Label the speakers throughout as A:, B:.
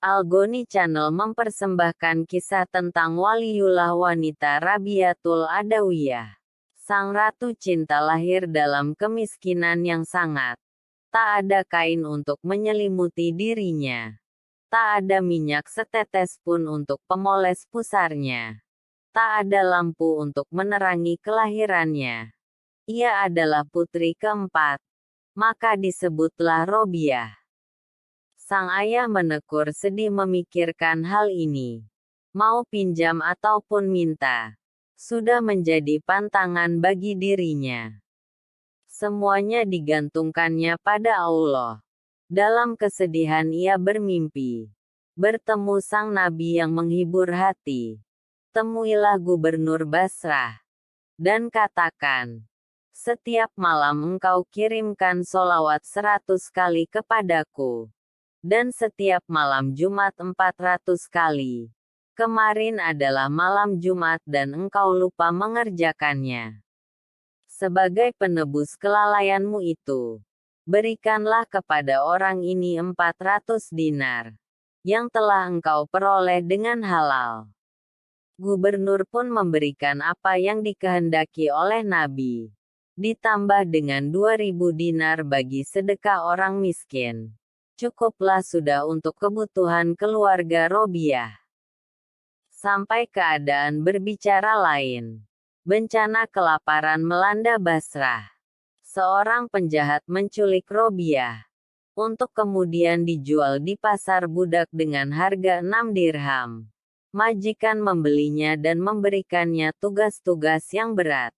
A: Al-Ghani Channel mempersembahkan kisah tentang waliullah wanita Rabiatul Adawiyah. Sang ratu cinta lahir dalam kemiskinan yang sangat. Tak ada kain untuk menyelimuti dirinya. Tak ada minyak setetes pun untuk pemoles pusarnya. Tak ada lampu untuk menerangi kelahirannya. Ia adalah putri keempat. Maka disebutlah Robiah. Sang ayah menekur sedih memikirkan hal ini. Mau pinjam ataupun minta, sudah menjadi pantangan bagi dirinya. Semuanya digantungkannya pada Allah. Dalam kesedihan ia bermimpi. Bertemu sang nabi yang menghibur hati. Temuilah gubernur Basrah. Dan katakan, setiap malam engkau kirimkan solawat 100 kali kepadaku. Dan setiap malam Jumat 400 kali. Kemarin adalah malam Jumat dan engkau lupa mengerjakannya. Sebagai penebus kelalaianmu itu, berikanlah kepada orang ini 400 dinar, yang telah engkau peroleh dengan halal. Gubernur pun memberikan apa yang dikehendaki oleh Nabi, ditambah dengan 2000 dinar bagi sedekah orang miskin. Cukuplah sudah untuk kebutuhan keluarga Robiah. Sampai keadaan berbicara lain. Bencana kelaparan melanda Basrah. Seorang penjahat menculik Robiah. Untuk kemudian dijual di pasar budak dengan harga 6 dirham. Majikan membelinya dan memberikannya tugas-tugas yang berat.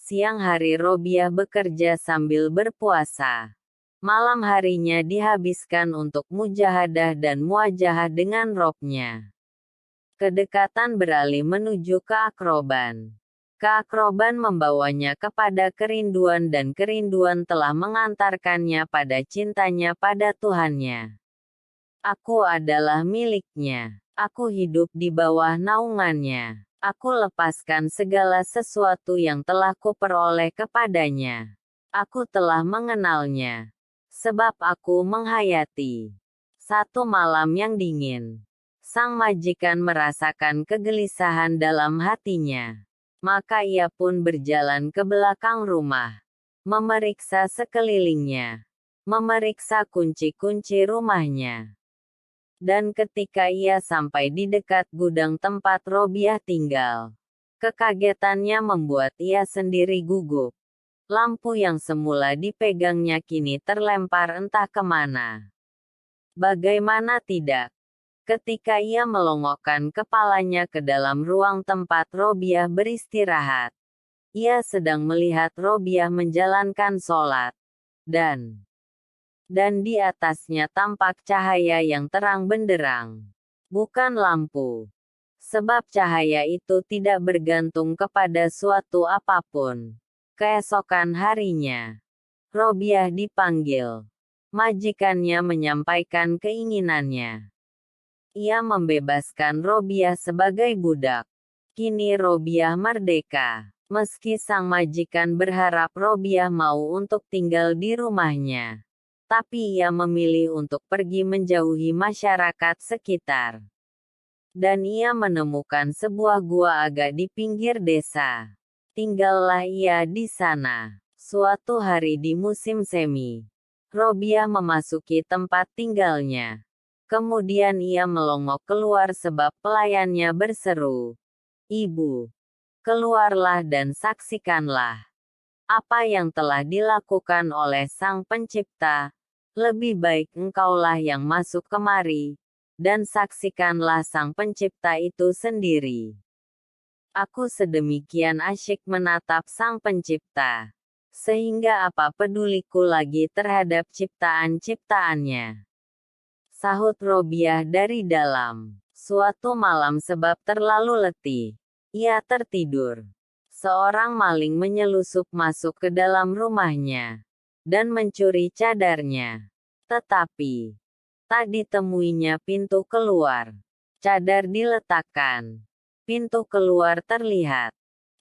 A: Siang hari Robiah bekerja sambil berpuasa. Malam harinya dihabiskan untuk mujahadah dan muajahah dengan robnya. Kedekatan beralih menuju keakroban. Keakroban membawanya kepada kerinduan dan kerinduan telah mengantarkannya pada cintanya pada Tuhannya. Aku adalah miliknya. Aku hidup di bawah naungannya. Aku lepaskan segala sesuatu yang telah kuperoleh kepadanya. Aku telah mengenalnya. Sebab aku menghayati satu malam yang dingin. Sang majikan merasakan kegelisahan dalam hatinya. Maka ia pun berjalan ke belakang rumah. Memeriksa sekelilingnya. Memeriksa kunci-kunci rumahnya. Dan ketika ia sampai di dekat gudang tempat Robiah tinggal, kekagetannya membuat ia sendiri gugup. Lampu yang semula dipegangnya kini terlempar entah kemana. Bagaimana tidak? Ketika ia melongokkan kepalanya ke dalam ruang tempat Robiah beristirahat, ia sedang melihat Robiah menjalankan sholat. Dan di atasnya tampak cahaya yang terang benderang. Bukan lampu. Sebab cahaya itu tidak bergantung kepada suatu apapun. Keesokan harinya, Robiah dipanggil. Majikannya menyampaikan keinginannya. Ia membebaskan Robiah sebagai budak. Kini Robiah merdeka. Meski sang majikan berharap Robiah mau untuk tinggal di rumahnya, tapi ia memilih untuk pergi menjauhi masyarakat sekitar. Dan ia menemukan sebuah gua agak di pinggir desa. Tinggallah ia di sana. Suatu hari di musim semi, Robiah memasuki tempat tinggalnya. Kemudian ia melongok keluar sebab pelayannya berseru, "Ibu, keluarlah dan saksikanlah apa yang telah dilakukan oleh Sang Pencipta. Lebih baik engkaulah yang masuk kemari, dan saksikanlah Sang Pencipta itu sendiri." Aku sedemikian asyik menatap Sang Pencipta, sehingga apa peduliku lagi terhadap ciptaan-ciptaannya. Sahut Robiah dari dalam. Suatu malam sebab terlalu letih, ia tertidur. Seorang maling menyelusup masuk ke dalam rumahnya, dan mencuri cadarnya. Tetapi, tak ditemuinya pintu keluar. Cadar diletakkan. Pintu keluar terlihat.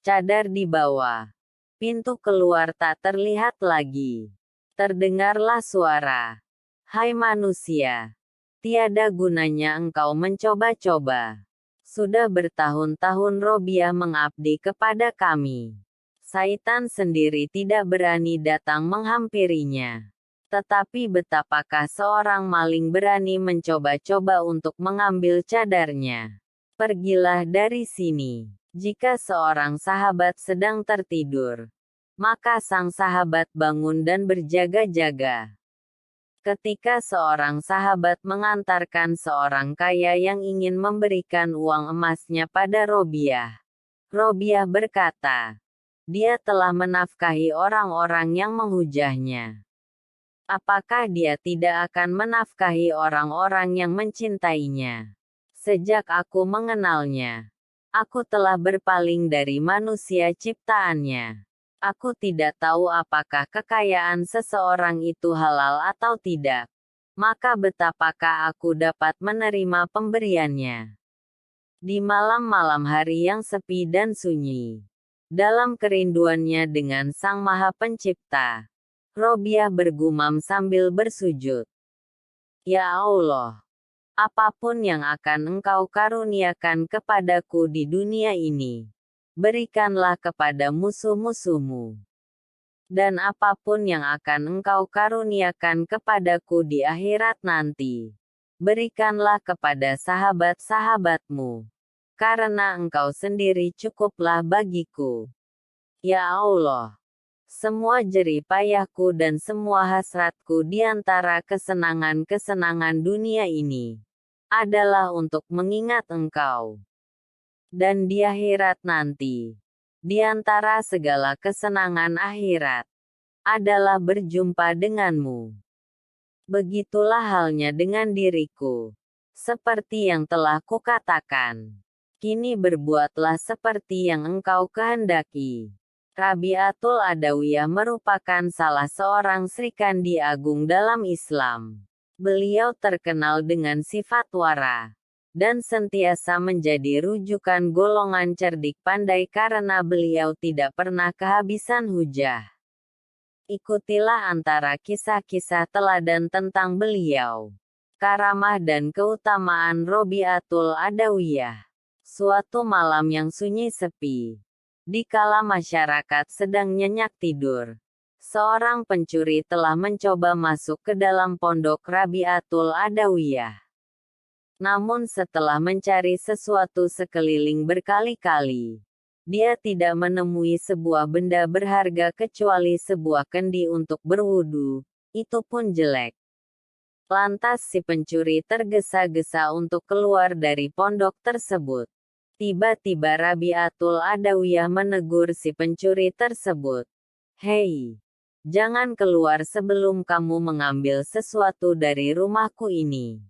A: Cadar di bawah. Pintu keluar tak terlihat lagi. Terdengarlah suara, "Hai manusia, Tiada gunanya engkau mencoba-coba. Sudah bertahun-tahun Robiah mengabdi kepada kami. Saitan sendiri tidak berani datang menghampirinya. Tetapi betapakah seorang maling berani mencoba-coba untuk mengambil cadarnya? Pergilah dari sini. Jika seorang sahabat sedang tertidur, maka sang sahabat bangun dan berjaga-jaga. Ketika seorang sahabat mengantarkan seorang kaya yang ingin memberikan uang emasnya pada Robiah, Robiah berkata, dia telah menafkahi orang-orang yang menghujahnya. Apakah dia tidak akan menafkahi orang-orang yang mencintainya? Sejak aku mengenalnya, aku telah berpaling dari manusia ciptaannya. Aku tidak tahu apakah kekayaan seseorang itu halal atau tidak. Maka betapakah aku dapat menerima pemberiannya? Di malam-malam hari yang sepi dan sunyi, dalam kerinduannya dengan Sang Maha Pencipta, Robiah bergumam sambil bersujud. Ya Allah, apapun yang akan Engkau karuniakan kepadaku di dunia ini, berikanlah kepada musuh-musuhmu. Dan apapun yang akan Engkau karuniakan kepadaku di akhirat nanti, berikanlah kepada sahabat-sahabatmu. Karena Engkau sendiri cukuplah bagiku. Ya Allah, semua jerih payahku dan semua hasratku di antara kesenangan-kesenangan dunia ini adalah untuk mengingat Engkau. Dan di akhirat nanti, di antara segala kesenangan akhirat, adalah berjumpa denganmu. Begitulah halnya dengan diriku. Seperti yang telah kukatakan, kini berbuatlah seperti yang Engkau kehendaki. Rabi'atul Adawiyah merupakan salah seorang Srikandi agung dalam Islam. Beliau terkenal dengan sifat wara, dan sentiasa menjadi rujukan golongan cerdik pandai karena beliau tidak pernah kehabisan hujah. Ikutilah antara kisah-kisah teladan tentang beliau. Karamah dan keutamaan Robi'atul Adawiyah. Suatu malam yang sunyi sepi, dikala masyarakat sedang nyenyak tidur, seorang pencuri telah mencoba masuk ke dalam pondok Rabi'atul Adawiyah. Namun setelah mencari sesuatu sekeliling berkali-kali, dia tidak menemui sebuah benda berharga kecuali sebuah kendi untuk berwudu, itu pun jelek. Lantas si pencuri tergesa-gesa untuk keluar dari pondok tersebut. Tiba-tiba Rabi'atul Adawiyah menegur si pencuri tersebut. Hei, jangan keluar sebelum kamu mengambil sesuatu dari rumahku ini.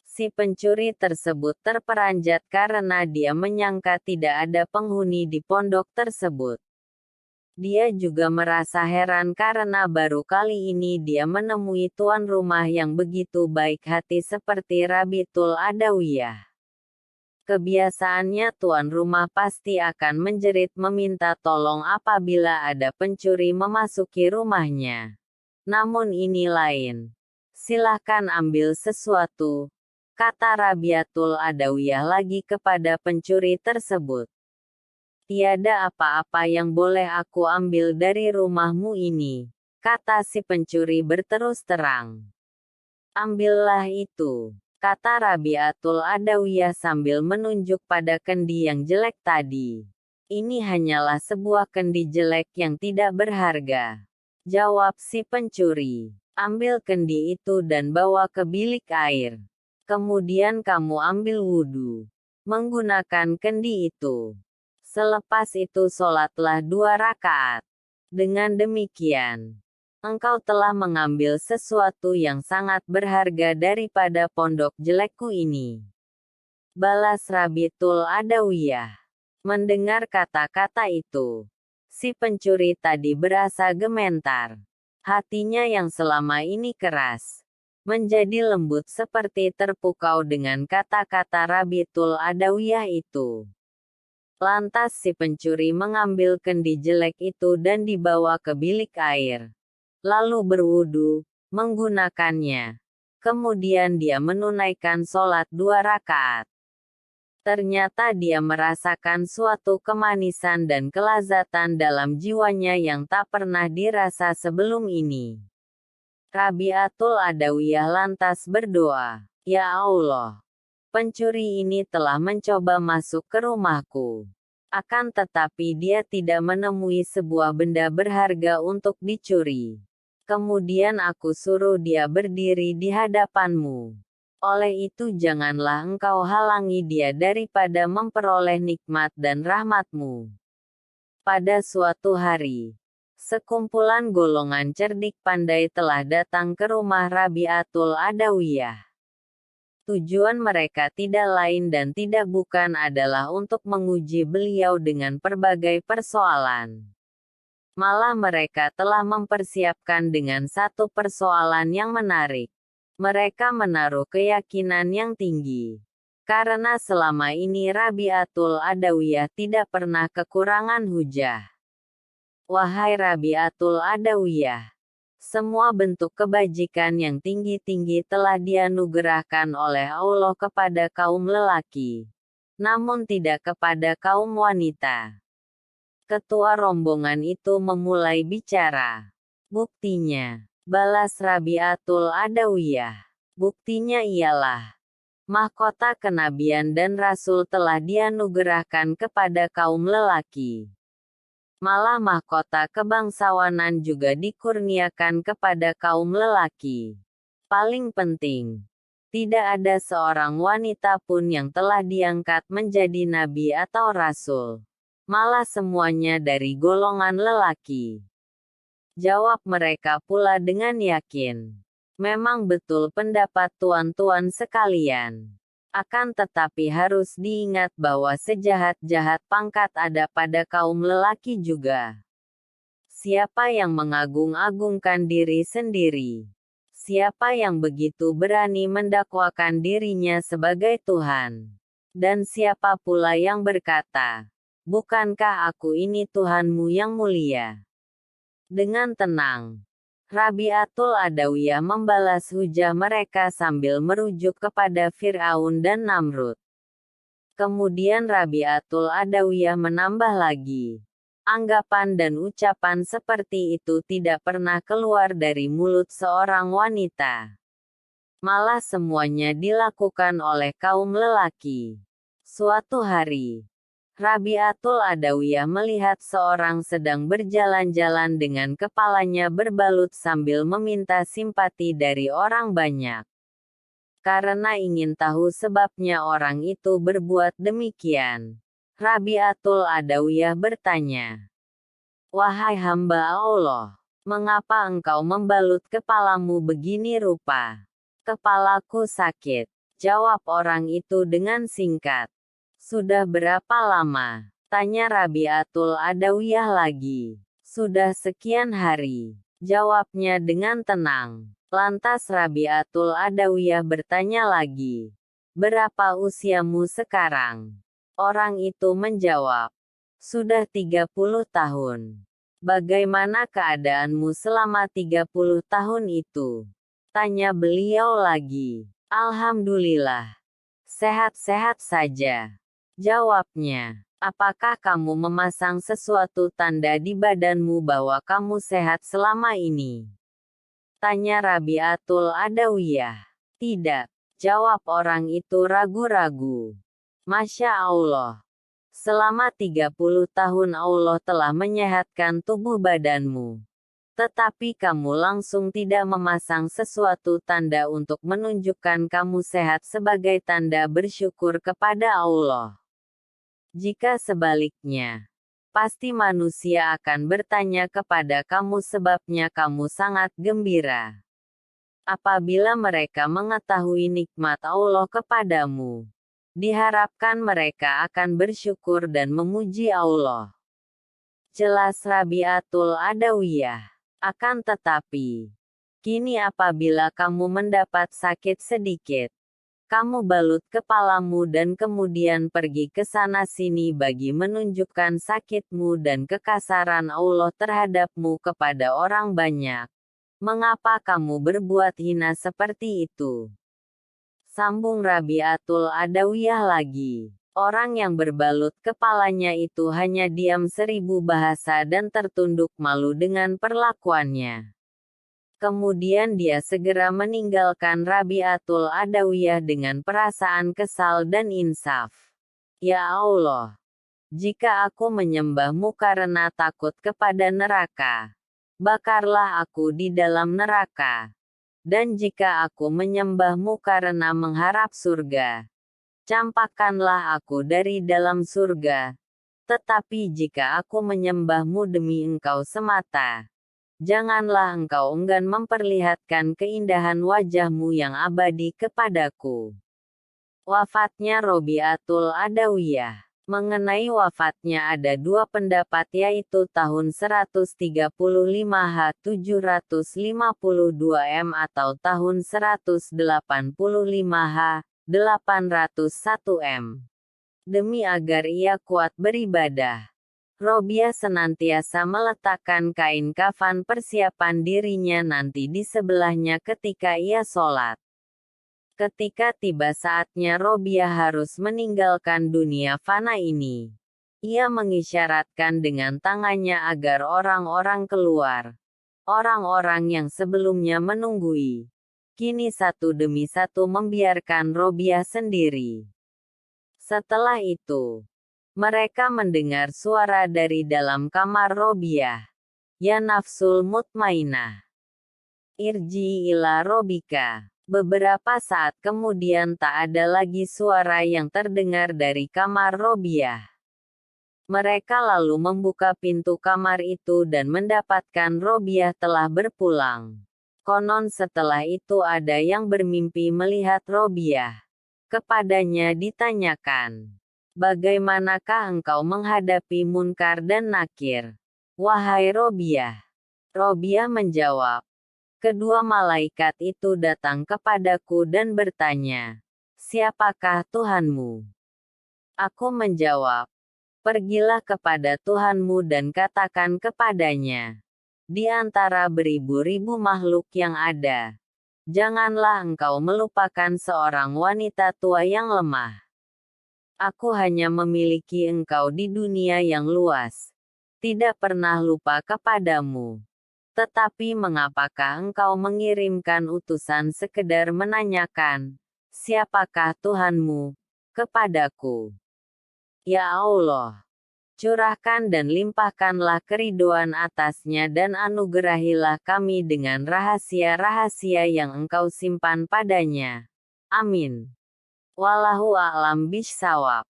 A: Si pencuri tersebut terperanjat karena dia menyangka tidak ada penghuni di pondok tersebut. Dia juga merasa heran karena baru kali ini dia menemui tuan rumah yang begitu baik hati seperti Rabi'atul Adawiyah. Kebiasaannya tuan rumah pasti akan menjerit meminta tolong apabila ada pencuri memasuki rumahnya. Namun ini lain. Silahkan ambil sesuatu, kata Rabi'atul Adawiyah lagi kepada pencuri tersebut. Tiada apa-apa yang boleh aku ambil dari rumahmu ini, kata si pencuri berterus terang. Ambillah itu, kata Rabi'atul Adawiyah sambil menunjuk pada kendi yang jelek tadi. Ini hanyalah sebuah kendi jelek yang tidak berharga, jawab si pencuri. Ambil kendi itu dan bawa ke bilik air. Kemudian kamu ambil wudu menggunakan kendi itu. Selepas itu sholatlah 2 rakaat. Dengan demikian, engkau telah mengambil sesuatu yang sangat berharga daripada pondok jelekku ini. Balas Rabi'atul Adawiyah. Mendengar kata-kata itu, si pencuri tadi berasa gemetar. Hatinya yang selama ini keras, menjadi lembut seperti terpukau dengan kata-kata Rabi'atul Adawiyah itu. Lantas si pencuri mengambil kendi jelek itu dan dibawa ke bilik air. Lalu berwudu, menggunakannya. Kemudian dia menunaikan sholat 2 rakaat. Ternyata dia merasakan suatu kemanisan dan kelazatan dalam jiwanya yang tak pernah dirasa sebelum ini. Rabi'atul Adawiyah lantas berdoa, "Ya Allah, pencuri ini telah mencoba masuk ke rumahku. Akan tetapi dia tidak menemui sebuah benda berharga untuk dicuri. Kemudian aku suruh dia berdiri di hadapanmu. Oleh itu janganlah engkau halangi dia daripada memperoleh nikmat dan rahmat-Mu." Pada suatu hari, sekumpulan golongan cerdik pandai telah datang ke rumah Rabi'atul Adawiyah. Tujuan mereka tidak lain dan tidak bukan adalah untuk menguji beliau dengan berbagai persoalan. Malah mereka telah mempersiapkan dengan satu persoalan yang menarik. Mereka menaruh keyakinan yang tinggi. Karena selama ini Rabi'atul Adawiyah tidak pernah kekurangan hujah. Wahai Rabi'atul Adawiyah, semua bentuk kebajikan yang tinggi-tinggi telah dianugerahkan oleh Allah kepada kaum lelaki, namun tidak kepada kaum wanita. Ketua rombongan itu memulai bicara. Buktinya, balas Rabi'atul Adawiyah. Buktinya ialah, mahkota kenabian dan rasul telah dianugerahkan kepada kaum lelaki. Malah mahkota kebangsawanan juga dikurniakan kepada kaum lelaki. Paling penting, tidak ada seorang wanita pun yang telah diangkat menjadi nabi atau rasul. Malah semuanya dari golongan lelaki. Jawab mereka pula dengan yakin. Memang betul pendapat tuan-tuan sekalian. Akan tetapi harus diingat bahwa sejahat-jahat pangkat ada pada kaum lelaki juga. Siapa yang mengagung-agungkan diri sendiri? Siapa yang begitu berani mendakwakan dirinya sebagai Tuhan? Dan siapa pula yang berkata, "Bukankah aku ini Tuhanmu yang mulia?" Dengan tenang, Rabi'atul Adawiyah membalas hujah mereka sambil merujuk kepada Fir'aun dan Namrud. Kemudian Rabi'atul Adawiyah menambah lagi, anggapan dan ucapan seperti itu tidak pernah keluar dari mulut seorang wanita. Malah semuanya dilakukan oleh kaum lelaki. Suatu hari, Rabi'atul Adawiyah melihat seorang sedang berjalan-jalan dengan kepalanya berbalut sambil meminta simpati dari orang banyak. Karena ingin tahu sebabnya orang itu berbuat demikian, Rabi'atul Adawiyah bertanya, "Wahai hamba Allah, mengapa engkau membalut kepalamu begini rupa?" "Kepalaku sakit," jawab orang itu dengan singkat. "Sudah berapa lama?" tanya Rabi'atul Adawiyah lagi. "Sudah sekian hari," jawabnya dengan tenang. Lantas Rabi'atul Adawiyah bertanya lagi, "Berapa usiamu sekarang?" Orang itu menjawab, "Sudah 30 tahun." "Bagaimana keadaanmu selama 30 tahun itu?" tanya beliau lagi. "Alhamdulillah, sehat-sehat saja," jawabnya. "Apakah kamu memasang sesuatu tanda di badanmu bahwa kamu sehat selama ini?" tanya Rabi'atul Adawiyah. "Tidak," jawab orang itu ragu-ragu. "Masya Allah, selama 30 tahun Allah telah menyehatkan tubuh badanmu. Tetapi kamu langsung tidak memasang sesuatu tanda untuk menunjukkan kamu sehat sebagai tanda bersyukur kepada Allah. Jika sebaliknya, pasti manusia akan bertanya kepada kamu sebabnya kamu sangat gembira. Apabila mereka mengetahui nikmat Allah kepadamu, diharapkan mereka akan bersyukur dan memuji Allah." Jelas Rabi'atul Adawiyah. Akan tetapi, kini apabila kamu mendapat sakit sedikit, kamu balut kepalamu dan kemudian pergi ke sana-sini bagi menunjukkan sakitmu dan kekasaran Allah terhadapmu kepada orang banyak. Mengapa kamu berbuat hina seperti itu? Sambung Rabi'atul Adawiyah lagi. Orang yang berbalut kepalanya itu hanya diam 1000 bahasa dan tertunduk malu dengan perlakuannya. Kemudian dia segera meninggalkan Rabi'atul Adawiyah dengan perasaan kesal dan insaf. Ya Allah, jika aku menyembahmu karena takut kepada neraka, bakarlah aku di dalam neraka. Dan jika aku menyembahmu karena mengharap surga, campakkanlah aku dari dalam surga. Tetapi jika aku menyembahmu demi engkau semata, janganlah engkau enggan memperlihatkan keindahan wajahmu yang abadi kepadaku. Wafatnya Robiatul Adawiyah. Mengenai wafatnya ada dua pendapat, yaitu tahun 135 H752 M atau tahun 185 H801 M. Demi agar ia kuat beribadah, Robiah senantiasa meletakkan kain kafan persiapan dirinya nanti di sebelahnya ketika ia sholat. Ketika tiba saatnya Robiah harus meninggalkan dunia fana ini, ia mengisyaratkan dengan tangannya agar orang-orang keluar. Orang-orang yang sebelumnya menunggui, kini satu demi satu membiarkan Robiah sendiri. Setelah itu, mereka mendengar suara dari dalam kamar Robiah. Ya nafsul mutmainah, irji ila robika. Beberapa saat kemudian tak ada lagi suara yang terdengar dari kamar Robiah. Mereka lalu membuka pintu kamar itu dan mendapatkan Robiah telah berpulang. Konon setelah itu ada yang bermimpi melihat Robiah. Kepadanya ditanyakan, "Bagaimanakah engkau menghadapi Munkar dan Nakir, wahai Robiah?" Robiah menjawab, "Kedua malaikat itu datang kepadaku dan bertanya, 'Siapakah Tuhanmu?' Aku menjawab, 'Pergilah kepada Tuhanmu dan katakan kepadanya, di antara beribu-ribu makhluk yang ada, janganlah engkau melupakan seorang wanita tua yang lemah. Aku hanya memiliki engkau di dunia yang luas, tidak pernah lupa kepadamu. Tetapi mengapakah engkau mengirimkan utusan sekedar menanyakan, siapakah Tuhanmu, kepadaku? Ya Allah, curahkan dan limpahkanlah keridhaan atasnya dan anugerahilah kami dengan rahasia-rahasia yang engkau simpan padanya. Amin. Wallahu a'lam bishshawab."